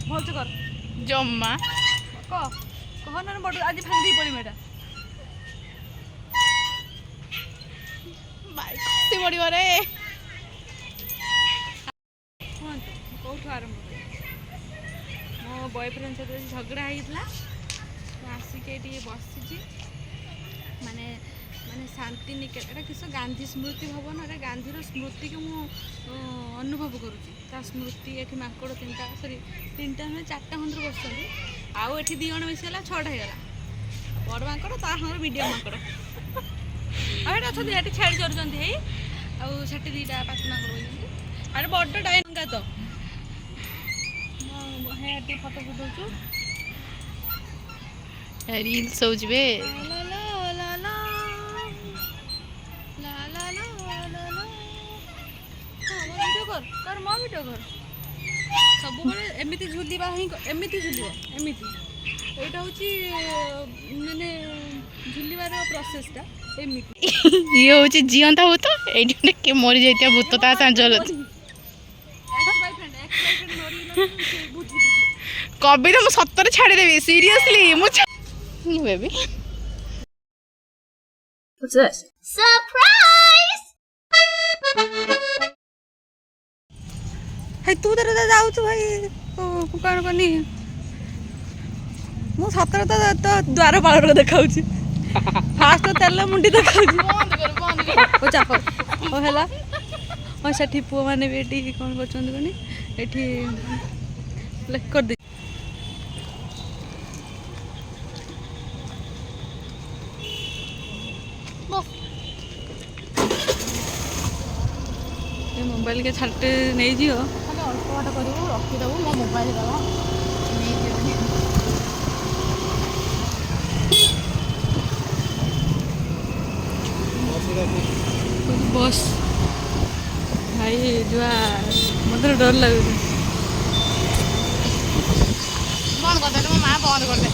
भलसे कर जम्मा कह ना बड़ आज भांगी पड़ी मेटा बाइक से पड़ो रे कौटू आरंभ मो बॉयफ्रेंड सहित झगड़ा होता आसिक बसी माने माने शांति निकेतन किस गांधी स्मृति भवन अरे गांधी स्मृति को मु अनुभव करुँची स्मृति ये माकड़ तीनटा सरी तीनटा नुहे चार्टा खंडर बस आउ ये दी जन मिसगला 6टा होगा बड़ माकड़ ता मीडियम माकड़ आठ अच्छा छाड़ी चलुँच आठ दीटा पात माकड़ अरे बड़ डाइंगा तो फटो फुटाऊ रील्स हो जबे कर मो भिडियो कर सब एमती झुलवा एमती झुल एमती यहाँ हूँ मानने झुलवार प्रोसेसटा एमती ये हूँ जीवंता भूत ये किए मरी जाता भूत ता चल कविता मुझे सतरे छाड़देवी सीरियसली मुझे बेबी What's this? Surprise! है तू तेरे जाऊ भाई कौन कनी मु सतर तो द्वार पाल देखा फास्ट तेल मुंडी देखा चाप है से पु मैंने भी ये कौन कर दे मोबाइल के छाटे नहीं जियो खाली अल्प बाट कर रखीदेव मो मोबाइल दवा बस भाई जुआ मत डर लगे बंद कर दे माँ बंद कर दे